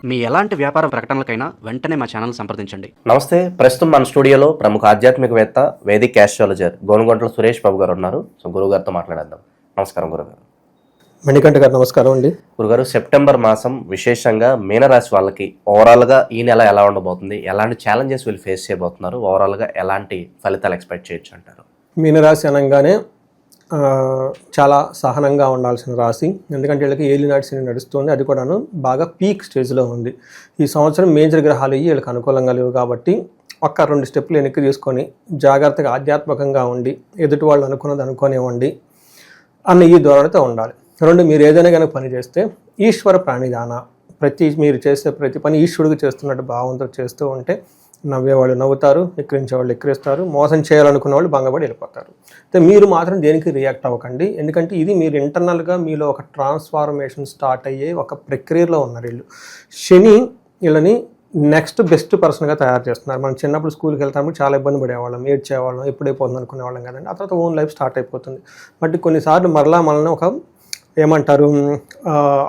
మీ ఎలాంటి వ్యాపార ప్రకటనలకైనా వెంటనే మా ఛానల్ సంప్రదించండి. నమస్తే. ప్రస్తుతం మన స్టూడియోలో ప్రముఖ ఆధ్యాత్మికవేత్త వేదిక్ ఆస్ట్రాలజర్ గోనుగొంట్ల సురేష్ బాబు గారు ఉన్నారు. సో గురువు గారితో మాట్లాడేద్దాం. నమస్కారం గురుగారు. మణికంఠ గారు నమస్కారం అండి. గురుగారు, సెప్టెంబర్ మాసం విశేషంగా మీనరాశి వాళ్ళకి ఓవరాల్గా ఈ నెల ఎలా ఉండబోతుంది, ఎలాంటి ఛాలెంజెస్ వీళ్ళు ఫేస్ చేయబోతున్నారు, ఓవరాల్గా ఎలాంటి ఫలితాలు ఎక్స్పెక్ట్ చేయొచ్చు అంటారు? మీనరాశి అనగానే చాలా సహనంగా ఉండాల్సిన రాశి. ఎందుకంటే వీళ్ళకి ఏలినాటి శని నడుస్తుంది, అది కూడాను బాగా పీక్ స్టేజ్లో ఉంది. ఈ సంవత్సరం మేజర్ గ్రహాలు వీళ్ళకి అనుకూలంగా లేవు కాబట్టి ఒక్క 2 స్టెప్పులు వెనక్కి తీసుకొని జాగ్రత్తగా ఆధ్యాత్మికంగా ఉండి ఎదుటి వాళ్ళు అనుకున్నది అనుకోనివ్వండి అన్న ఈ ధోరణితో ఉండాలి. 2, మీరు ఏదైనా కనుక పని చేస్తే ఈశ్వర ప్రాణిదాన, మీరు చేసే ప్రతి పని ఈశ్వరుడికి చేస్తున్నట్టు భావంతో చేస్తూ ఉంటే నవ్వేవాళ్ళు నవ్వుతారు, ఎక్కిరించేవాళ్ళు ఎక్కిరిస్తారు, మోసం చేయాలనుకున్న వాళ్ళు భంగపడి వెళ్ళిపోతారు. అయితే మీరు మాత్రం దేనికి రియాక్ట్ అవ్వకండి. ఎందుకంటే ఇది మీరు ఇంటర్నల్గా మీలో ఒక ట్రాన్స్ఫార్మేషన్ స్టార్ట్ అయ్యే ఒక ప్రక్రియలో ఉన్నారు వీళ్ళు. శని వీళ్ళని నెక్స్ట్ బెస్ట్ పర్సన్గా తయారు చేస్తున్నారు. మనం చిన్నప్పుడు స్కూల్కి వెళ్తాము, చాలా ఇబ్బంది పడేవాళ్ళం, ఏడ్చేవాళ్ళం, ఎప్పుడైపోతుంది అనుకునేవాళ్ళం కదండి. ఆ తర్వాత ఓన్ లైఫ్ స్టార్ట్ అయిపోతుంది. బట్ కొన్నిసార్లు మరలా మనల్ని ఒక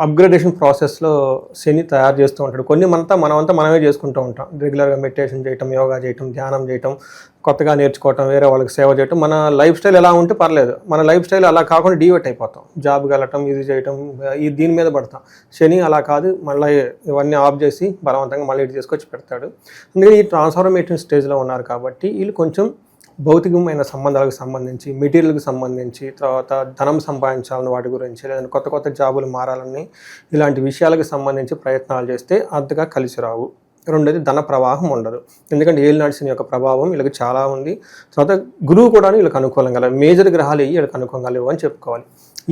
అప్గ్రేడేషన్ ప్రాసెస్లో శని తయారు చేస్తూ ఉంటాడు. మనమంతా మనమే చేసుకుంటూ ఉంటాం. రెగ్యులర్గా మెడిటేషన్ చేయటం, యోగా చేయటం, ధ్యానం చేయటం, కొత్తగా నేర్చుకోవటం, వేరే వాళ్ళకి సేవ చేయటం. మన లైఫ్ స్టైల్ ఎలా ఉంటే పర్లేదు, మన లైఫ్ స్టైల్ అలా కాకుండా డీవేట్ అయిపోతాం. జాబ్కి వెళ్ళటం, ఇది చేయటం, దీని మీద పడతాం. శని అలా కాదు, మళ్ళీ ఇవన్నీ ఆఫ్ చేసి బలవంతంగా మళ్ళీ ఇది తీసుకొచ్చి పెడతాడు. అందుకని ఈ ట్రాన్స్ఫార్మేషన్ స్టేజ్లో ఉన్నారు కాబట్టి వీళ్ళు కొంచెం భౌతికమైన సంబంధాలకు సంబంధించి, మెటీరియల్కి సంబంధించి, తర్వాత ధనం సంపాదించాలని వాటి గురించి, లేదంటే కొత్త జాబులు మారాలని ఇలాంటి విషయాలకు సంబంధించి ప్రయత్నాలు చేస్తే అంతగా కలిసి రావు. 2, ధన ప్రవాహం ఉండదు. ఎందుకంటే ఏలినాటి శని యొక్క ప్రభావం వీళ్ళకి చాలా ఉంది. తర్వాత గురువు కూడా వీళ్ళకి అనుకూలంగా లేవు. మేజర్ గ్రహాలు వీళ్ళకి అనుకూలంగా లేవు అని చెప్పుకోవాలి.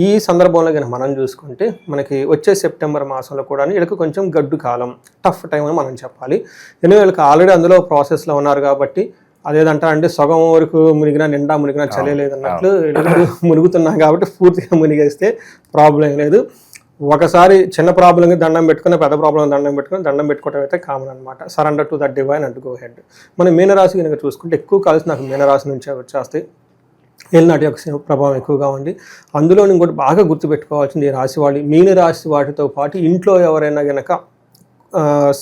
ఈ సందర్భంలో కనుక మనం చూసుకుంటే మనకి వచ్చే సెప్టెంబర్ మాసంలో కూడా వీళ్ళకి కొంచెం గడ్డు కాలం, టఫ్ టైం అని మనం చెప్పాలి. ఎందుకంటే వీళ్ళకి ఆల్రెడీ అందులో ప్రాసెస్లో ఉన్నారు కాబట్టి అదేదంటే సగం వరకు మునిగినా నిండా మునిగినా చలిలేదన్నట్లు మునుగుతున్నాం కాబట్టి పూర్తిగా మునిగేస్తే ప్రాబ్లం లేదు. ఒకసారి చిన్న ప్రాబ్లంకి దండం పెట్టుకుని, పెద్ద ప్రాబ్లం దండం పెట్టుకోవడం అయితే కామన్ అనమాట. Surrender to that divine and go head. మనం మీనరాశి కనుక చూసుకుంటే ఎక్కువ కలిసి నాకు మీనరాశి నుంచే వచ్చేస్తాయి. ఏలినాటి యొక్క ప్రభావం ఎక్కువగా ఉంది. అందులో ఇంకోటి బాగా గుర్తుపెట్టుకోవాల్సింది, ఈ రాశి వాళ్ళు మీనరాశి వాటితో పాటు ఇంట్లో ఎవరైనా కనుక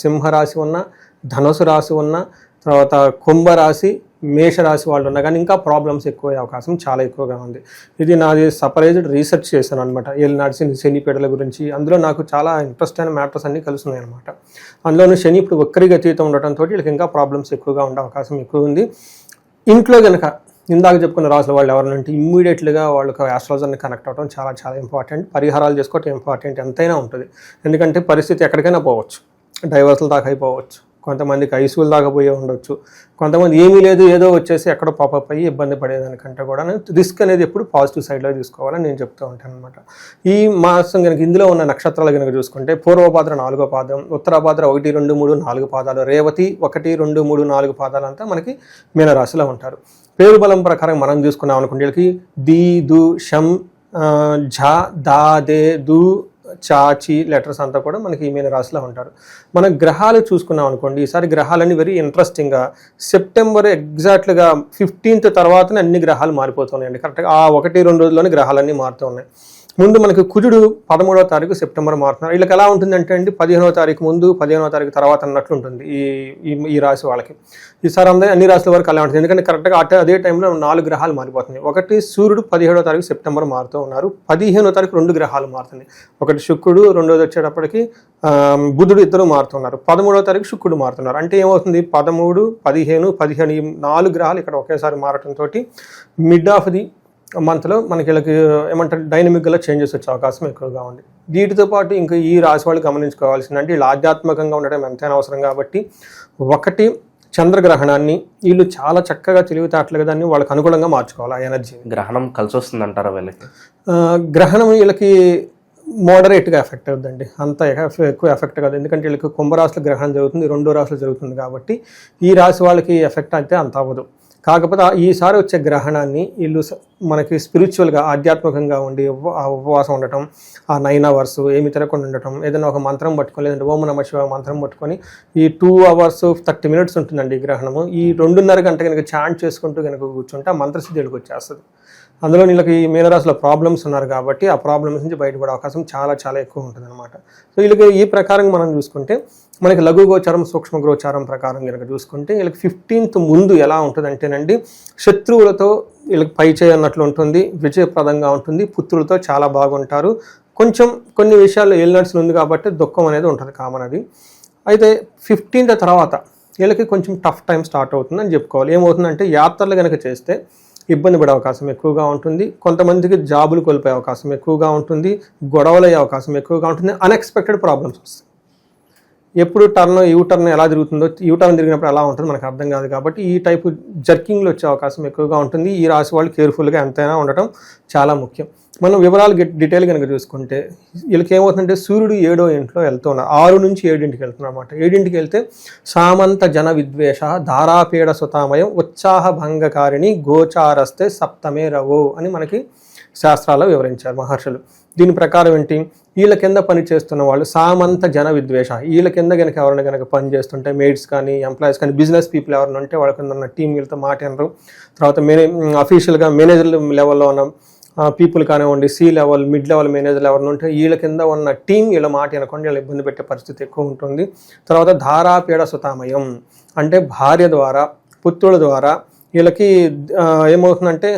సింహరాశి ఉన్నా, ధనుసు రాశి ఉన్నా, తర్వాత కుంభరాశి, మేషరాశి వాళ్ళు ఉన్నా కానీ ఇంకా ప్రాబ్లమ్స్ ఎక్కువ అవకాశం చాలా ఎక్కువగా ఉంది. ఇది నాది సపరేట్ రీసెర్చ్ చేశాను అనమాట, ఏలినాటి శని పీడల గురించి. అందులో నాకు చాలా ఇంట్రెస్ట్ అయిన మ్యాటర్స్ అన్నీ కలుస్తున్నాయి అనమాట. అందులోనూ శని ఇప్పుడు ఒక్కరికి అతీతం ఉండటంతో వీళ్ళకి ఇంకా ప్రాబ్లమ్స్ ఎక్కువగా ఉండే అవకాశం ఎక్కువ ఉంది. ఇంట్లో కనుక ఇందాక చెప్పుకున్న రాసుల వాళ్ళు ఎవరంటే ఇమ్మీడియట్గా వాళ్ళకి ఆస్ట్రాలజర్ని కనెక్ట్ అవ్వడం చాలా చాలా ఇంపార్టెంట్. పరిహారాలు చేసుకోవటం ఇంపార్టెంట్, ఎంతైనా ఉంటుంది. ఎందుకంటే పరిస్థితి ఎక్కడికైనా పోవచ్చు, డైవర్స్ల దాకా అయిపోవచ్చు, కొంతమందికి ఐసీయూల దాకా పోయే ఉండొచ్చు, కొంతమంది ఏమీ లేదు ఏదో వచ్చేసి ఎక్కడో పాపప్ అయ్యి ఇబ్బంది పడేదానికంటే కూడా రిస్క్ అనేది ఎప్పుడు పాజిటివ్ సైడ్లో తీసుకోవాలని నేను చెప్తూ ఉంటాను అనమాట. ఈ మాసం కనుక ఇందులో ఉన్న నక్షత్రాలు కనుక చూసుకుంటే పూర్వభాద్ర 4వ పాదం, ఉత్తరాభాద్ర 1, 2, 3, 4 పాదాలు, రేవతి 1, 2, 3, 4 పాదాలు అంతా మనకి మీనరాశిలో ఉంటారు. పేరు బలం ప్రకారం మనం చూసుకున్నాం అనుకుంటే వీళ్ళకి ది, దు, షం, ఝ, దా, దే, దు, చాచి లెటర్స్ అంతా కూడా మనకి ఈ మీనరాశిలో ఉంటారు. మన గ్రహాలు చూసుకున్నాం అనుకోండి, ఈసారి గ్రహాలన్నీ వెరీ ఇంట్రెస్టింగ్గా సెప్టెంబర్ ఎగ్జాక్ట్గా 15th తర్వాతనే అన్ని గ్రహాలు మారిపోతున్నాయండి. కరెక్ట్గా ఆ 1-2 రోజుల్లోనే గ్రహాలన్నీ మారుతూ ఉన్నాయి. ముందు మనకి కుజుడు 13వ తారీఖు సెప్టెంబర్ మారుతున్నారు. వీళ్ళకి ఎలా ఉంటుందంటే అండి, 15వ తారీఖు ముందు 15వ తారీఖు తర్వాత అన్నట్లు ఉంటుంది ఈ రాశి వాళ్ళకి. ఈసారి అన్ని రాశుల వరకు అలా ఉంటుంది. ఎందుకంటే కరెక్ట్గా అదే టైంలో 4 గ్రహాలు మారిపోతున్నాయి. ఒకటి సూర్యుడు 17వ తారీఖు సెప్టెంబర్ మారుతూ ఉన్నారు. 15వ తారీఖు 2 గ్రహాలు మారుతున్నాయి. ఒకటి శుక్రుడు, రెండోది వచ్చేటప్పటికి బుధుడు, ఇద్దరు మారుతున్నారు. 13వ తారీఖు శుక్రుడు మారుతున్నారు. అంటే ఏమవుతుంది, 13, 15 ఈ 4 గ్రహాలు ఇక్కడ ఒకేసారి మారటంతో మిడ్ ఆఫ్ ది మంత్లో మనకి వీళ్ళకి డైనమిక్గా చేంజెస్ వచ్చే అవకాశం ఎక్కువగా ఉంది. వీటితో పాటు ఇంకా ఈ రాశి వాళ్ళు గమనించుకోవాల్సిందంటే వీళ్ళు ఆధ్యాత్మికంగా ఉండడం ఎంతైనా అవసరం కాబట్టి, ఒకటి చంద్రగ్రహణాన్ని వీళ్ళు చాలా చక్కగా తెలివితేటలుగా దాన్ని వాళ్ళకి అనుకూలంగా మార్చుకోవాలి. ఆ ఎనర్జీ గ్రహణం కలిసి వస్తుంది అంటారా వీళ్ళకి? గ్రహణం వీళ్ళకి మోడరేట్గా ఎఫెక్ట్ అవుతుందండి, అంత ఎక్కువ ఎఫెక్ట్ కాదు. ఎందుకంటే వీళ్ళకి కుంభరాశిలో గ్రహణం జరుగుతుంది, 2వ రాశిలో జరుగుతుంది కాబట్టి ఈ రాశి వాళ్ళకి ఎఫెక్ట్ అయితే అంత అవ్వదు. కాకపోతే ఈసారి వచ్చే గ్రహణాన్ని వీళ్ళు మనకి స్పిరిచువల్గా ఆధ్యాత్మికంగా ఉండి ఉపవాసం ఉండటం, ఆ 9 hours ఏమి తిరగకుండా ఉండటం, ఏదైనా ఒక మంత్రం పట్టుకొని, లేదంటే ఓం నమః శివాయ మంత్రం పట్టుకొని ఈ 2 hours 30 minutes ఉంటుందండి ఈ గ్రహణము. ఈ 2.5 గంట కనుక చాంట్ చేసుకుంటూ కనుక కూర్చుంటే ఆ మంత్రసిద్ధి వచ్చేస్తుంది. అందులో వీళ్ళకి ఈ మీనరాశిలో ప్రాబ్లమ్స్ ఉన్నారు కాబట్టి ఆ ప్రాబ్లమ్స్ నుంచి బయటపడే అవకాశం చాలా చాలా ఎక్కువ ఉంటుంది అనమాట. సో వీళ్ళకి ఈ ప్రకారం మనం చూసుకుంటే మనకి లఘు గోచారం సూక్ష్మ గోచారం ప్రకారం కనుక చూసుకుంటే వీళ్ళకి 15th ముందు ఎలా ఉంటుంది అంటేనండి, శత్రువులతో వీళ్ళకి పై చేయన్నట్లు ఉంటుంది, విజయప్రదంగా ఉంటుంది, పుత్రులతో చాలా బాగుంటారు. కొంచెం కొన్ని విషయాల్లో ఏలినట్స్ ఉంది కాబట్టి దుఃఖం అనేది ఉంటుంది కామన్ అది. అయితే 15th తర్వాత వీళ్ళకి కొంచెం టఫ్ టైం స్టార్ట్ అవుతుందని చెప్పుకోవాలి. ఏమవుతుందంటే యాత్రలు కనుక చేస్తే ఇబ్బంది పడే అవకాశం ఎక్కువగా ఉంటుంది, కొంతమందికి జాబులు కోల్పోయే అవకాశం ఎక్కువగా ఉంటుంది, గొడవలు అయ్యే అవకాశం ఎక్కువగా ఉంటుంది, అన్ఎక్స్పెక్టెడ్ ప్రాబ్లమ్స్ వస్తాయి. ఎప్పుడు టర్న్ ఎలా తిరుగుతుందో, టర్న్ తిరిగినప్పుడు ఎలా ఉంటుందో మనకు అర్థం కాదు కాబట్టి ఈ టైపు జర్కింగ్లు వచ్చే అవకాశం ఎక్కువగా ఉంటుంది. ఈ రాశి వాళ్ళు కేర్ఫుల్గా ఎంతైనా ఉండటం చాలా ముఖ్యం. మనం వివరాలు డీటెయిల్ కనుక చూసుకుంటే వీళ్ళకి ఏమవుతుందంటే సూర్యుడు 7వ ఇంట్లో వెళ్తూ ఉన్నారు, 6 నుంచి 7కి వెళ్తున్నారు అనమాట. 7కి వెళ్తే సామంత జన విద్వేష ధారాపీడ సుతామయం ఉత్సాహ భంగకారిణి గోచారస్తే సప్తమే రవో అని మనకి శాస్త్రాల్లో వివరించారు మహర్షులు. దీని ప్రకారం ఏంటి, వీళ్ళ కింద పని చేస్తున్న వాళ్ళు సామంత జన విద్వేష, వీళ్ళ కింద కనుక ఎవరైనా కనుక పని చేస్తుంటే మెయిడ్స్ కానీ ఎంప్లాయీస్ కానీ బిజినెస్ పీపుల్ ఎవరైనా ఉంటే వాళ్ళ కింద ఉన్న టీం వీళ్ళతో మాట అనరు. తర్వాత అఫీషియల్గా మేనేజర్ లెవెల్లో ఉన్న పీపుల్ కానివ్వండి, సి లెవెల్ మిడ్ లెవెల్ మేనేజర్లు ఎవరైనా ఉంటే వీళ్ళ కింద ఉన్న టీం వీళ్ళ మాట వినకుండా వీళ్ళు ఇబ్బంది పెట్టే పరిస్థితి ఎక్కువ ఉంటుంది. తర్వాత ధారాపీడ సుతామయం అంటే భార్య ద్వారా పుత్రుల ద్వారా వీళ్ళకి ఏమవుతుందంటే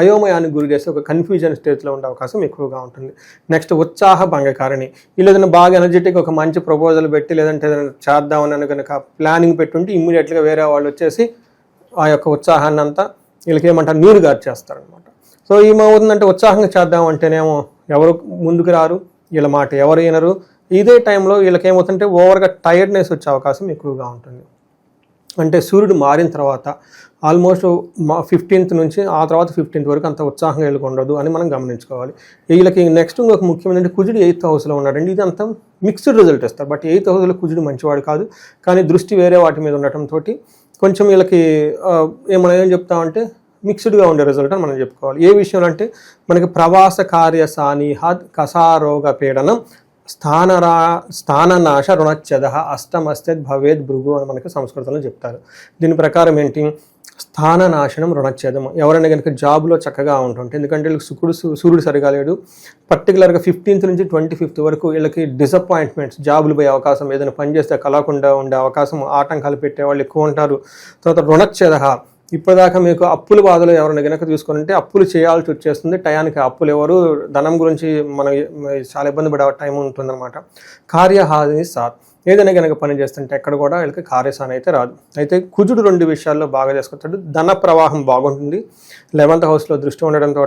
అయోమయానికి గురి చేసి ఒక కన్ఫ్యూజన్ స్టేజ్లో ఉండే అవకాశం ఎక్కువగా ఉంటుంది. నెక్స్ట్ ఉత్సాహ భంగకారిణి, వీళ్ళు ఏదైనా బాగా ఎనర్జెటిక్ ఒక మంచి ప్రపోజల్ పెట్టి లేదంటే ఏదైనా చేద్దామని కనుక ప్లానింగ్ పెట్టుంటే ఇమ్మీడియట్గా వేరే వాళ్ళు వచ్చేసి ఆ యొక్క ఉత్సాహాన్ని అంతా వీళ్ళకి ఏమంటారు నీరు గార్చేస్తారనమాట. సో ఏమవుతుందంటే ఉత్సాహంగా చేద్దామంటేనేమో ఎవరు ముందుకు రారు, వీళ్ళ మాట ఎవరు వినరు. ఇదే టైంలో వీళ్ళకి ఏమవుతుందంటే ఓవర్గా టైర్డ్నెస్ వచ్చే అవకాశం ఎక్కువగా ఉంటుంది. అంటే సూర్యుడు మారిన తర్వాత ఆల్మోస్ట్ 15th నుంచి ఆ తర్వాత 15th వరకు అంత ఉత్సాహంగా వీళ్ళకి ఉండదు అని మనం గమనించుకోవాలి. వీళ్ళకి నెక్స్ట్ ఇంకొక ముఖ్యమైనది కుజుడు 8th హౌస్లో ఉన్నాడండి. ఇది అంతా మిక్స్డ్ రిజల్ట్ ఇస్తారు. బట్ 8th హౌస్లో కుజుడు మంచివాడు కాదు, కానీ దృష్టి వేరే వాటి మీద ఉండటంతో కొంచెం వీళ్ళకి ఏం చెప్తామంటే మిక్స్డ్గా ఉండే రిజల్ట్ అని మనం చెప్పుకోవాలి. ఏ విషయంలో అంటే మనకి ప్రవాస కార్య సానిహద్ కసారోగ పీడనం స్థాననాశ రుణచ్ఛద అష్టమస్తే భవేద్ భృగు అని మనకి సంస్కృతంలో చెప్తారు. దీని ప్రకారం ఏంటి, స్థాననాశనం రుణచ్ఛేదం. ఎవరైనా కనుక జాబ్లో చక్కగా ఉంటుంటే, ఎందుకంటే వీళ్ళకి సూర్యుడు సరిగా లేడు, పర్టికులర్గా 15th నుంచి 25th వరకు వీళ్ళకి డిసప్పాయింట్మెంట్స్, జాబులు పోయే అవకాశం, ఏదైనా పని చేస్తే కలగకుండా ఉండే అవకాశం, ఆటంకాలు పెట్టే వాళ్ళు ఎక్కువ ఉంటారు. తర్వాత రుణచ్ఛేద, ఇప్పటిదాకా మీకు అప్పుల బాధలు ఎవరైనా కనుక చూసుకుంటే అప్పులు చేయాల్సి వచ్చేస్తుంది, టయానికి అప్పులు ఎవరు, ధనం గురించి మనం చాలా ఇబ్బంది పడే టైం ఉంటుందన్నమాట. కార్యహాని సాత్, ఏదైనా కనుక పని చేస్తుంటే ఎక్కడ కూడా వీళ్ళకి కార్యసాని అయితే రాదు. అయితే కుజుడు 2 విషయాల్లో బాగా చేసుకుంటాడు. ధన ప్రవాహం బాగుంటుంది, 11th హౌస్లో దృష్టి ఉండటంతో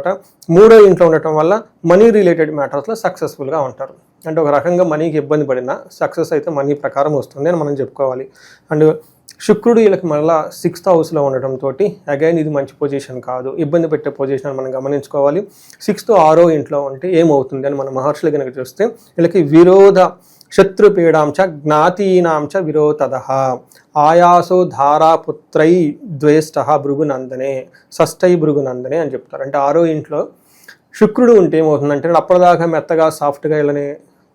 3వ ఇంట్లో ఉండటం వల్ల మనీ రిలేటెడ్ మ్యాటర్స్లో సక్సెస్ఫుల్గా ఉంటారు. అంటే ఒక రకంగా మనీకి ఇబ్బంది పడినా సక్సెస్ అయితే మనీ ప్రకారం వస్తుంది అని మనం చెప్పుకోవాలి. అండ్ శుక్రుడు వీళ్ళకి మళ్ళీ 6th హౌస్లో ఉండటంతో అగైన్ ఇది మంచి పొజిషన్ కాదు, ఇబ్బంది పెట్టే పొజిషన్ అని మనం గమనించుకోవాలి. 6th 6వ ఇంట్లో ఉంటే ఏమవుతుంది అని మన మహర్షులు కనుక చూస్తే వీళ్ళకి విరోధ శత్రుపీడాంచ జ్ఞాతీనాంచ విరోధద ఆయాసో ధారాపుత్రై ద్వేష్ట భృగునందనే షష్టై భృగునందనే అని చెప్తారు. అంటే 6వ ఇంట్లో శుక్రుడు ఉంటే ఏమవుతుందంటే అప్పటిదాకా మెత్తగా సాఫ్ట్గా వీళ్ళని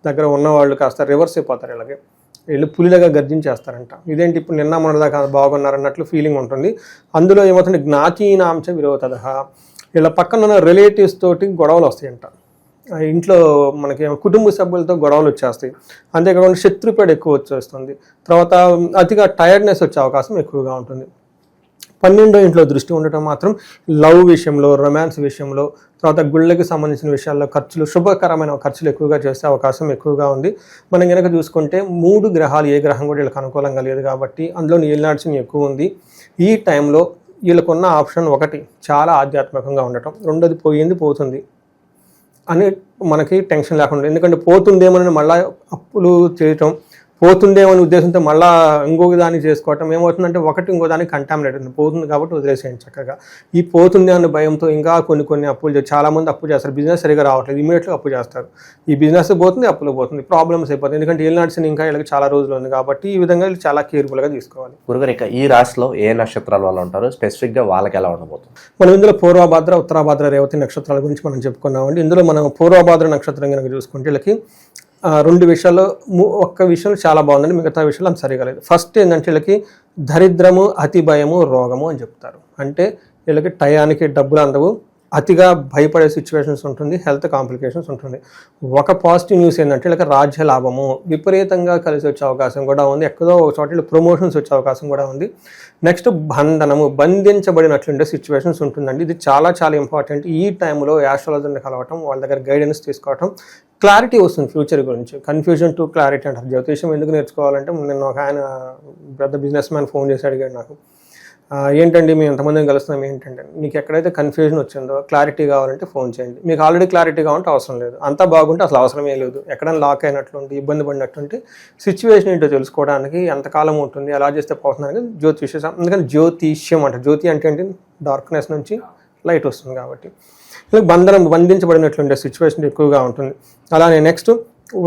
దగ్గర ఉన్నవాళ్ళు కాస్త రివర్స్ అయిపోతారు. వీళ్ళకి వీళ్ళు పులిలాగా గర్జించేస్తారంట. ఇదేంటి ఇప్పుడు నిన్న మొన్నదాకా బాగున్నారన్నట్లు ఫీలింగ్ ఉంటుంది. అందులో ఏమవుతుంది, జ్ఞాతీనాంచ విరోధద, వీళ్ళ పక్కన ఉన్న రిలేటివ్స్ తోటి గొడవలు వస్తాయంట. ఇంట్లో మనకి కుటుంబ సభ్యులతో గొడవలు వచ్చేస్తాయి. అంతేకాకుండా శత్రుపేడ ఎక్కువ వచ్చేస్తుంది. తర్వాత అతిగా టైర్డ్నెస్ వచ్చే అవకాశం ఎక్కువగా ఉంటుంది. 12వ ఇంట్లో దృష్టి ఉండటం మాత్రం లవ్ విషయంలో, రొమాన్స్ విషయంలో, తర్వాత గుళ్ళకి సంబంధించిన విషయాల్లో ఖర్చులు, శుభకరమైన ఖర్చులు ఎక్కువగా చేసే అవకాశం ఎక్కువగా ఉంది. మనం కనుక చూసుకుంటే 3 గ్రహాలు ఏ గ్రహం కూడా వీళ్ళకి అనుకూలంగా లేదు కాబట్టి అందులో ఏలినాడ్సింగ్ ఎక్కువ ఉంది. ఈ టైంలో వీళ్ళకున్న ఆప్షన్ ఒకటి చాలా ఆధ్యాత్మికంగా ఉండటం, రెండోది పోతుంది అని మనకి టెన్షన్ లేకుండా, ఎందుకంటే పోతుందేమని మళ్ళీ అప్పులు చేయటం, పోతుందేమని ఉద్దేశంతో మళ్ళీ ఇంకొక దాన్ని చేసుకోవటం ఏమవుతుందంటే ఒకటి ఇంకో దానికి కంటామినేట్ ఉంది, పోతుంది కాబట్టి వదిలేసేయండి చక్కగా. ఈ పోతుంది అన్న భయంతో ఇంకా కొన్ని అప్పులు చాలామంది అప్పు చేస్తారు, బిజినెస్ సరిగా రావట్లేదు, ఇమీడియట్గా అప్పు చేస్తారు. ఈ బిజినెస్ పోతుంది, అప్పులు పోతుంది, ప్రాబ్లమ్స్ అయిపోతుంది. ఎందుకంటే ఏలినాడ్సిన ఇంకా వీళ్ళకి చాలా రోజులు ఉంది కాబట్టి ఈ విధంగా వీళ్ళు చాలా కేర్ఫుల్గా తీసుకోవాలి. గురుగారు, ఇక ఈ రాశిలో ఏ నక్షత్రాల వాళ్ళు ఉంటారో స్పెసిఫిక్గా వాళ్ళకి ఎలా ఉండబోతుంది? మనం ఇందులో పూర్వభాద్ర, ఉత్తరాభాద్ర, రేవతి నక్షత్రాల గురించి మనం చెప్పుకున్నామండి. ఇందులో మనం పూర్వభాద్ర నక్షత్రం కనుక చూసుకుంటే వీళ్ళకి 2 విషయాల్లో, ఒక్క విషయంలో చాలా బాగుందండి, మిగతా విషయాలు అంత సరిగా లేదు. ఫస్ట్ ఏంటంటే వీళ్ళకి దరిద్రము, అతి భయము, రోగము అని చెప్తారు. అంటే వీళ్ళకి టయానికి డబ్బులు అందవు, అతిగా భయపడే సిచ్యువేషన్స్ ఉంటుంది, హెల్త్ కాంప్లికేషన్స్ ఉంటుంది. ఒక పాజిటివ్ న్యూస్ ఏంటంటే వీళ్ళకి రాజ్య లాభము విపరీతంగా కలిసి వచ్చే అవకాశం కూడా ఉంది. ఎక్కడో ఒక చోట ప్రమోషన్స్ వచ్చే అవకాశం కూడా ఉంది. నెక్స్ట్ బంధనము, బంధించబడినట్లుండే సిచ్యువేషన్స్ ఉంటుందండి. ఇది చాలా చాలా ఇంపార్టెంట్. ఈ టైంలో యాస్ట్రాలజర్ని కలవటం, వాళ్ళ దగ్గర గైడెన్స్ తీసుకోవటం, క్లారిటీ వస్తుంది ఫ్యూచర్ గురించి. కన్ఫ్యూజన్ టు క్లారిటీ అంటారు. జ్యోతిషం ఎందుకు నేర్చుకోవాలంటే నిన్న ఒక ఆయన పెద్ద బిజినెస్ మ్యాన్ ఫోన్ చేసి అడిగాడు నాకు, ఏంటండి మేము ఎంతమందిని కలుస్తున్నాం ఏంటంటే, మీకు ఎక్కడైతే కన్ఫ్యూజన్ వచ్చిందో క్లారిటీ కావాలంటే ఫోన్ చేయండి. మీకు ఆల్రెడీ క్లారిటీ కావాలంటే అవసరం లేదు. అంతా బాగుంటే అసలు అవసరమే లేదు. ఎక్కడైనా లాక్ అయినట్లుంటే, ఇబ్బంది పడినట్టుంటే సిచ్యువేషన్ ఏంటో తెలుసుకోవడానికి ఎంతకాలం ఉంటుంది, ఎలా చేస్తే పోతుందని జ్యోతిష్యం. అందుకని జ్యోతిష్యం అంటారు. జ్యోతి అంటే ఏంటి, డార్క్నెస్ నుంచి లైట్ వస్తుంది కాబట్టి. ఇలా బంధించబడినట్లుండే సిచ్యువేషన్ ఎక్కువగా ఉంటుంది. అలానే నెక్స్ట్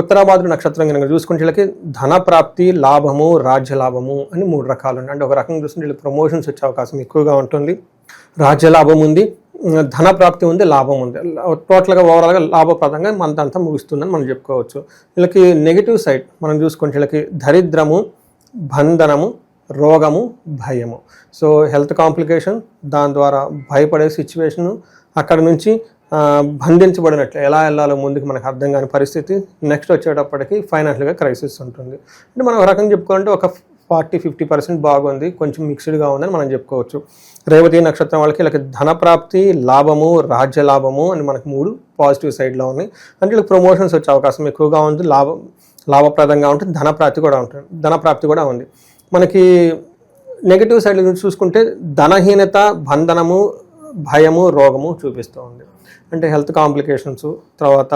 ఉత్తరాభాద్ర నక్షత్రం కనుక చూసుకుంటే వీళ్ళకి ధన ప్రాప్తి, లాభము, రాజ్య లాభము అని 3 రకాలు ఉన్నాయి. అంటే ఒక రకంగా చూసుకుంటే వీళ్ళకి ప్రమోషన్స్ వచ్చే అవకాశం ఎక్కువగా ఉంటుంది, రాజ్య లాభం ఉంది, ధన ప్రాప్తి ఉంది, లాభం ఉంది. టోటల్గా ఓవరాల్గా లాభప్రదంగా మనదంతా ముగుస్తుందని మనం చెప్పుకోవచ్చు. వీళ్ళకి నెగిటివ్ సైడ్ మనం చూసుకుంటే వీళ్ళకి దరిద్రము, బంధనము, రోగము, భయము. సో హెల్త్ కాంప్లికేషన్, దాని ద్వారా భయపడే సిచ్యువేషను, అక్కడ నుంచి బంధించబడినట్లు ఎలా వెళ్ళాలో ముందుకు మనకు అర్థం కాని పరిస్థితి. నెక్స్ట్ వచ్చేటప్పటికి ఫైనాన్షియల్గా క్రైసిస్ ఉంటుంది. అంటే మనం ఒక రకంగా చెప్పుకోవాలంటే ఒక 40-50% బాగుంది, కొంచెం మిక్స్డ్గా ఉందని మనం చెప్పుకోవచ్చు. రేవతి నక్షత్రం వాళ్ళకి వీళ్ళకి ధనప్రాప్తి, లాభము, రాజ్య లాభము అని మనకు 3 పాజిటివ్ సైడ్లో ఉన్నాయి. అంటే వీళ్ళకి ప్రమోషన్స్ వచ్చే అవకాశం ఎక్కువగా ఉంది, లాభప్రదంగా ఉంటుంది, ధనప్రాప్తి కూడా ఉంది. మనకి నెగిటివ్ సైడ్ నుంచి చూసుకుంటే ధనహీనత, బంధనము, భయము, రోగము చూపిస్తూ ఉంది. అంటే హెల్త్ కాంప్లికేషన్స్, తర్వాత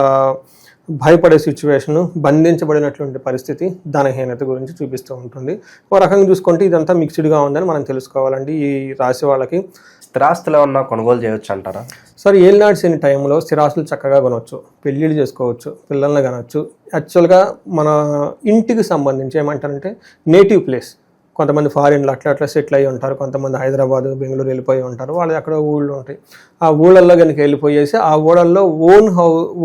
భయపడే సిచ్యువేషను, బంధించబడినటువంటి పరిస్థితి, ధనహీనత గురించి చూపిస్తూ ఉంటుంది. ఒక రకంగా చూసుకుంటే ఇదంతా మిక్స్డ్గా ఉందని మనం తెలుసుకోవాలండి. ఈ రాశి వాళ్ళకి స్థిరాస్తులు ఏమన్నా కొనుగోలు చేయొచ్చు అంటారా? సరే, ఏలినాటి శని టైంలో స్థిరాస్తులు చక్కగా కొనవచ్చు, పెళ్ళిళ్ళు చేసుకోవచ్చు, పిల్లల్ని కనవచ్చు. యాక్చువల్గా మన ఇంటికి సంబంధించి ఏమంటారంటే నేటివ్ ప్లేస్, కొంతమంది ఫారిన్లో అట్లా సెటిల్ అయ్యి ఉంటారు, కొంతమంది హైదరాబాద్, బెంగళూరు వెళ్ళిపోయి ఉంటారు. వాళ్ళు అక్కడ ఊళ్ళు ఉంటాయి. ఆ ఊళ్ళల్లో కనుక వెళ్ళిపోయేసి ఆ ఊళ్ళల్లో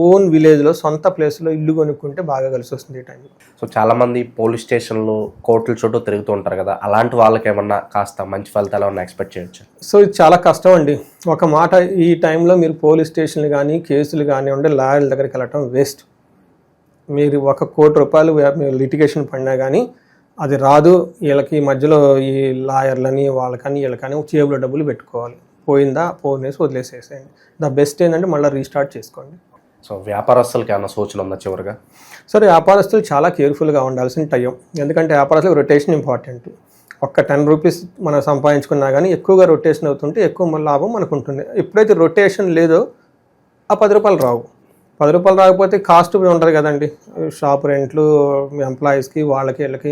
ఓన్ విలేజ్లో సొంత ప్లేస్లో ఇల్లు కొనుక్కుంటే బాగా కలిసి వస్తుంది ఈ టైంలో. సో చాలామంది పోలీస్ స్టేషన్లు, కోర్టుల చుట్టూ తిరుగుతూ ఉంటారు కదా, అలాంటి వాళ్ళకి ఏమన్నా కాస్త మంచి ఫలితాలు ఏమన్నా ఎక్స్పెక్ట్ చేయొచ్చు? సో ఇది చాలా కష్టం అండి. ఒక మాట, ఈ టైంలో మీరు పోలీస్ స్టేషన్లు కానీ, కేసులు కానీ ఉండే లాయర్ల దగ్గరికి వెళ్ళటం వేస్ట్. మీరు 1 కోటి రూపాయలు లిటిగేషన్ పడినా కానీ అది రాదు. వీళ్ళకి మధ్యలో ఈ లాయర్లని వాళ్ళకని వీళ్ళకని జేబులో డబ్బులు పెట్టుకోవాలి. పోయిందా పోనేసి వదిలేసేసేయండి. ద బెస్ట్ ఏంటంటే మళ్ళీ రీస్టార్ట్ చేసుకోండి. సో వ్యాపారస్తులకి ఏమన్నా సూచన ఉందా చివరిగా? సరే, వ్యాపారస్తులు చాలా కేర్ఫుల్గా ఉండాల్సిన టైం. ఎందుకంటే వ్యాపారస్తులకు రొటేషన్ ఇంపార్టెంట్. ఒక్క 10 రూపీస్ మనం సంపాదించుకున్నా కానీ ఎక్కువగా రొటేషన్ అవుతుంటే ఎక్కువ లాభం మనకు ఉంటుంది. ఎప్పుడైతే రొటేషన్ లేదో ఆ 10 రూపాయలు రావు. 10 రూపాయలు రాకపోతే కాస్ట్ ఉంటుంది కదండి, షాప్ రెంట్లు, ఎంప్లాయీస్కి, వాళ్ళకి వీళ్ళకి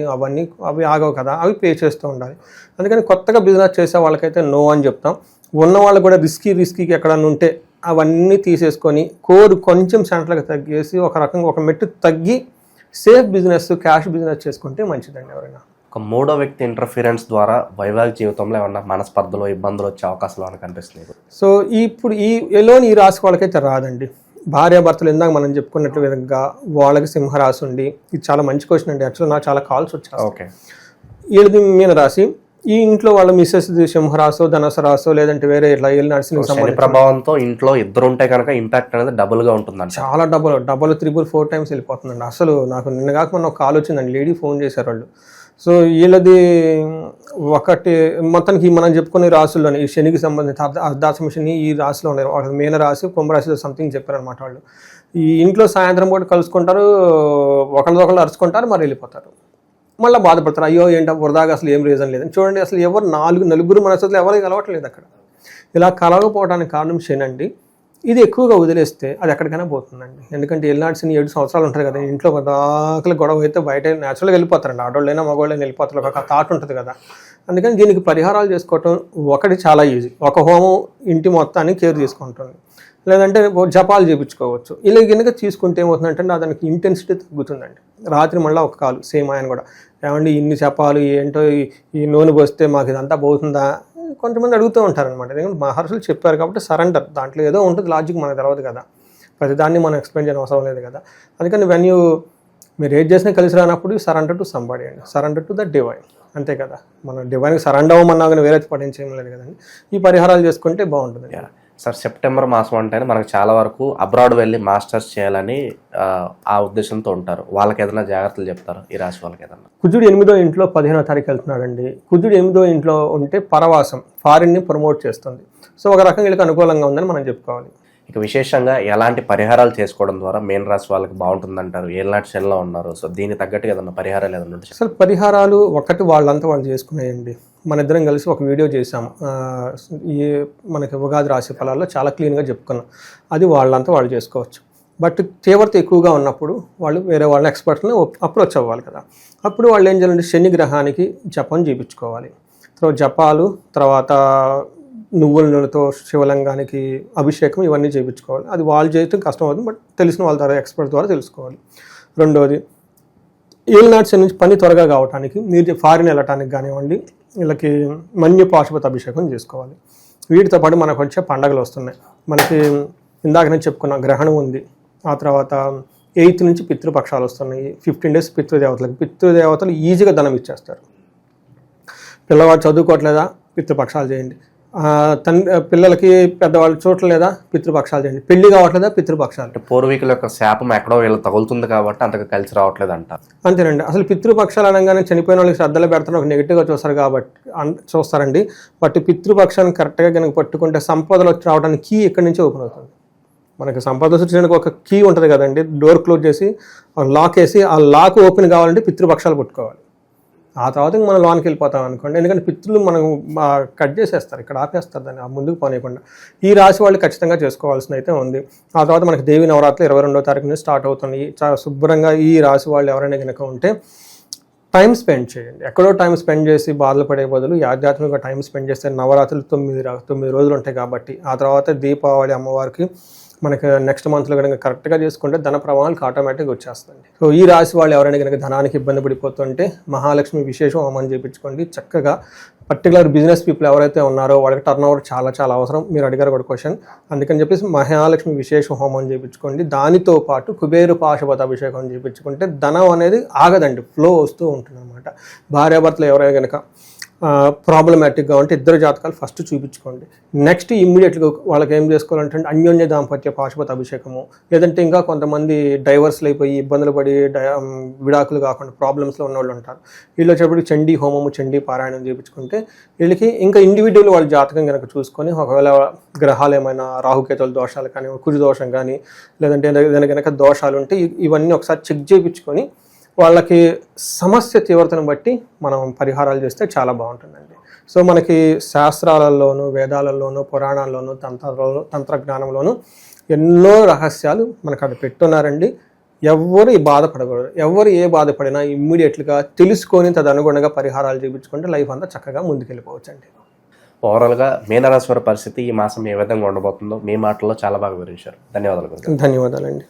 అవి ఆగవు కదా, అవి పే చేస్తూ ఉండాలి. అందుకని కొత్తగా బిజినెస్ చేసే వాళ్ళకైతే నో అని చెప్తాం. ఉన్న వాళ్ళు కూడా రిస్కీకి ఎక్కడన్నా ఉంటే అవన్నీ తీసేసుకొని కొంచెం సెంటర్లకు తగ్గేసి ఒక రకంగా ఒక మెట్టు తగ్గి సేఫ్ బిజినెస్, క్యాష్ బిజినెస్ చేసుకుంటే మంచిదండి. ఎవరైనా ఒక 3వ వ్యక్తి ఇంటర్ఫిరెన్స్ ద్వారా వైవాహిక జీవితంలో ఏమన్నా మనస్పర్ధలు, ఇబ్బందులు వచ్చే అవకాశాలు అని కనిపిస్తుంది. సో ఇప్పుడు ఈ రాశి వాళ్ళకైతే రాదండి. భార్యాభర్తలు ఇందాక మనం చెప్పుకున్నట్టు విధంగా వాళ్ళకి సింహరాశి ఉండి, ఇది చాలా మంచి క్వశ్చన్ అండి. యాక్చువల్గా నాకు చాలా కాల్స్ వచ్చాయి. ఓకే, వీళ్ళది మీన రాశి, ఈ ఇంట్లో వాళ్ళ మిస్సెస్ సింహరాశో, ధనుసు రాశో, లేదంటే వేరే ఇట్లా ఏలినాటి ప్రభావంతో ఇంట్లో ఇద్దరు ఉంటే కనుక ఇంపాక్ట్ అనేది డబుల్గా ఉంటుంది. చాలా డబుల్ 3-4 టైమ్స్ వెళ్ళిపోతుందండి. అసలు నాకు నిన్నగాక మొన్న ఒక కాల్ వచ్చిందండి, లేడీ ఫోన్ చేశారు వాళ్ళు. సో వీళ్ళది ఒకటి మొత్తానికి మనం చెప్పుకునే రాశుల్లోనే ఈ శనికి సంబంధించి అర్ధాశ్రమ శని ఈ రాశిలో ఉన్నారు. వాళ్ళ మీన రాశి, కుంభరాశిలో సంథింగ్ చెప్పారనమాట. వాళ్ళు ఈ ఇంట్లో సాయంత్రం పూట కలుసుకుంటారు, ఒకళ్ళొకళ్ళు అరుచుకుంటారు, మరి వెళ్ళిపోతారు. మళ్ళీ బాధపడతారు, అయ్యో ఏంటో వరదాగా అసలు ఏం రీజన్ లేదని. చూడండి, అసలు ఎవరు నలుగురు మనసులో ఎవరికి కలవట్లేదు అక్కడ. ఇలా కలవకపోవడానికి కారణం శని అండి. ఇది ఎక్కువగా వదిలేస్తే అది ఎక్కడికైనా పోతుందండి. ఎందుకంటే ఏలినాటి శని 7 సంవత్సరాలు ఉంటుంది కదా, ఇంట్లో దాఖలు గొడవ అయితే బయట న్యాచురల్గా వెళ్ళిపోతారండి. ఆడవాళ్ళైనా మగవాళ్ళైనా వెళ్ళిపోతారు, ఒక థాట్ ఉంటుంది కదా. అందుకని దీనికి పరిహారాలు చేసుకోవటం ఒకటి చాలా ఈజీ. ఒక హోమం ఇంటి మొత్తాన్ని కేర్ చేసుకుంటుంది, లేదంటే జపాలు చేయించుకోవచ్చు. ఇలా కనుక తీసుకుంటే ఏమవుతుందంటే దానికి ఇంటెన్సిటీ తగ్గుతుందండి. రాత్రి మళ్ళీ ఒక కాలు సేమ్ ఆయన కూడా, ఏమండి ఇన్ని జపాలు ఏంటో, ఈ నూనె పోస్తే మాకు ఇదంతా పోతుందా, కొంతమంది అడుగుతూ ఉంటారనమాట. ఎందుకంటే మహర్షులు చెప్పారు కాబట్టి సరెండర్, దాంట్లో ఏదో ఉంటుంది లాజిక్, మనకు తెలియదు కదా, ప్రతిదాన్ని మనం ఎక్స్ప్లెయిన్ చేయడం అవసరం లేదు కదా. అందుకని మీరు ఏది చేసినా కలిసి రానప్పుడు సరెండర్ టు సంబడి అండి, సరెండర్ టు ద డివైన్, అంతే కదా. మనం డివైన్కి సరెండర్ అవ్వమన్నా కానీ వేరే పడించేయం లేదు కదండి. ఈ పరిహారాలు చేసుకుంటే బాగుంటుంది. సార్ సెప్టెంబర్ మాసం అంటేనే మనకు చాలా వరకు అబ్రాడ్ వెళ్ళి మాస్టర్స్ చేయాలని ఆ ఉద్దేశంతో ఉంటారు. వాళ్ళకి ఏదైనా జాగ్రత్తలు చెప్తారు ఈ రాశి వాళ్ళకి ఏదన్నా? కుజుడు 8వ ఇంట్లో 15వ తారీఖు వెళ్తున్నాడండి. కుజుడు 8వ ఇంట్లో ఉంటే పరవాసం, ఫారిన్ని ప్రమోట్ చేస్తుంది. సో ఒక రకంగా వీళ్ళకి అనుకూలంగా ఉందని మనం చెప్పుకోవాలి. ఇక విశేషంగా ఎలాంటి పరిహారాలు చేసుకోవడం ద్వారా మీన రాశి వాళ్ళకి బాగుంటుందంటారు? ఏలాంటి శనిలో ఉన్నారు, సో దీనికి తగ్గట్టుగా ఏదన్నా పరిహారాలు ఏదన్నా ఉంటాయి? అసలు పరిహారాలు ఒకటి వాళ్ళంతా వాళ్ళు చేసుకునేయండి. మన ఇద్దరం కలిసి ఒక వీడియో చేసాము, ఈ మనకి ఉగాది రాశి ఫలాల్లో చాలా క్లీన్గా చెప్పుకున్నాం. అది వాళ్ళంతా వాళ్ళు చేసుకోవచ్చు. బట్ తీవ్రత ఎక్కువగా ఉన్నప్పుడు వాళ్ళు వేరే వాళ్ళ ఎక్స్పర్ట్ని అప్రోచ్ అవ్వాలి కదా. అప్పుడు వాళ్ళు ఏం చేయాలంటే శని గ్రహానికి జపం చేయించుకోవాలి. తర్వాత జపాలు, తర్వాత నువ్వుల నూనెతో శివలింగానికి అభిషేకం ఇవన్నీ చేయించుకోవాలి. అది వాళ్ళు చేయటం కష్టం అవుతుంది, బట్ తెలిసిన వాళ్ళ ద్వారా ఎక్స్పర్ట్ ద్వారా తెలుసుకోవాలి. రెండోది, ఏలినాటి శని నుంచి పని త్వరగా కావడానికి మీరు ఫారిన్ వెళ్ళటానికి కానివ్వండి, వీళ్ళకి మన్యు పాశుపత అభిషేకం చేసుకోవాలి. వీటితో పాటు మనకు వచ్చే పండగలు వస్తున్నాయి. మనకి ఇందాక నేను చెప్పుకున్న గ్రహణం ఉంది, ఆ తర్వాత 8th నుంచి పితృపక్షాలు వస్తున్నాయి. 15 days పితృదేవతలు ఈజీగా ధనం ఇచ్చేస్తారు. పిల్లవాడు చదువుకోవట్లేదా, పితృపక్షాలు చేయండి. పిల్లలకి పెద్దవాళ్ళు చూడలేదా, పితృపక్షాలు చేయండి. పెళ్లి కావట్లేదా, పితృపక్షాలు. అంటే పూర్వీకుల యొక్క శాపం ఎక్కడో వీళ్ళు తగులుతుంది కాబట్టి అంతగా కలిసి రావట్లేదు అంట. అంతేనండి. అసలు పితృపక్షాలు అనగానే చనిపోయిన వాళ్ళకి శ్రద్ధలు పెడతాను ఒక నెగిటివ్గా చూస్తారు కాబట్టి చూస్తారండి. బట్ పితృపక్షాన్ని కరెక్ట్గా కనుక పట్టుకుంటే సంపదలు వచ్చి రావడానికి కీ ఎక్కడి నుంచి ఓపెన్ అవుతుంది. మనకి సంపద వచ్చేందుకు ఒక కీ ఉంటుంది కదండి, డోర్ క్లోజ్ చేసి లాక్ వేసి ఆ లాక్ ఓపెన్ కావాలంటే పితృపక్షాలు పట్టుకోవాలి. ఆ తర్వాత మనం లోనికి వెళ్ళిపోతాం అనుకోండి. ఎందుకంటే పితృలు మనం కట్ చేసేస్తారు, ఇక్కడ ఆపేస్తారు దాన్ని, ఆ ముందుకు పోనీయకుండా. ఈ రాశి వాళ్ళు ఖచ్చితంగా చేసుకోవాల్సిన అయితే ఉంది. ఆ తర్వాత మనకి దేవి నవరాత్రులు 22వ తారీఖు నుంచి స్టార్ట్ అవుతుంది. చాలా శుభ్రంగా ఈ రాశి వాళ్ళు ఎవరైనా కనుక ఉంటే టైం స్పెండ్ చేయండి. ఎక్కడో టైం స్పెండ్ చేసి బాధలు పడే బదులు ఆధ్యాత్మిక టైం స్పెండ్ చేస్తే నవరాత్రులు 9 రోజులు ఉంటాయి కాబట్టి, ఆ తర్వాత దీపావళి అమ్మవారికి మనకి నెక్స్ట్ మంత్లో కనుక కరెక్ట్గా చేసుకుంటే ధన ప్రవాహాలకు ఆటోమేటిక్గా వచ్చేస్తుంది. సో ఈ రాశి వాళ్ళు ఎవరైనా కనుక ధనానికి ఇబ్బంది పడిపోతుంటే మహాలక్ష్మి విశేషం హోమం చేయించుకోండి. చక్కగా పర్టికులర్ బిజినెస్ పీపుల్ ఎవరైతే ఉన్నారో వాళ్ళకి టర్న్ ఓవర్ చాలా చాలా అవసరం. మీరు అడిగారు కూడా క్వశ్చన్, అందుకని చెప్పేసి మహాలక్ష్మి విశేష హోమం చేయించుకోండి. దానితో పాటు కుబేరు పాశుపత అభిషేకం చేయించుకుంటే ధనం అనేది ఆగదండి, ఫ్లో వస్తూ ఉంటుంది అనమాట. భార్యాభర్తలు ఎవరైనా కనుక ప్రాబ్లమాటిక్గా ఉంటే ఇద్దరు జాతకాలు ఫస్ట్ చూపించుకోండి. నెక్స్ట్ ఇమ్మీడియట్గా వాళ్ళకి ఏం చేసుకోవాలంటే అన్యోన్య దాంపత్య పాశుపత అభిషేకము, లేదంటే ఇంకా కొంతమంది డైవర్స్లు అయిపోయి ఇబ్బందులు పడి విడాకులు కాకుండా ప్రాబ్లమ్స్లో ఉన్న వాళ్ళు ఉంటారు. వీళ్ళు వచ్చేప్పటికి చండీ హోమము, చండీ పారాయణం చేయించుకుంటే వీళ్ళకి ఇంకా ఇండివిజువల్ వాళ్ళ జాతకం కనుక చూసుకొని ఒకవేళ గ్రహాలు ఏమైనా రాహుకేతుల దోషాలు కానీ, కుజు దోషం కానీ, లేదంటే ఏదైనా కనుక దోషాలు ఉంటే ఇవన్నీ ఒకసారి చెక్ చేయించుకొని వాళ్ళకి సమస్య తీవ్రతను బట్టి మనం పరిహారాలు చేస్తే చాలా బాగుంటుందండి. సో మనకి శాస్త్రాలలోనూ, వేదాలలోనూ, పురాణాల్లోనూ, తంత్రజ్ఞానంలోనూ ఎన్నో రహస్యాలు మనకు అక్కడ పెట్టున్నారండి. ఎవరు బాధపడకూడదు. ఎవరు ఏ బాధపడినా ఇమ్మీడియట్గా తెలుసుకొని తదనుగుణంగా పరిహారాలు చూపించుకుంటే లైఫ్ అంతా చక్కగా ముందుకెళ్ళిపోవచ్చు అండి. ఓవరాల్గా మీనరాశి వారి పరిస్థితి ఈ మాసం ఏ విధంగా ఉండబోతుందో మీ మాటల్లో చాలా బాగా వివరించారు. ధన్యవాదాలు. ధన్యవాదాలండి.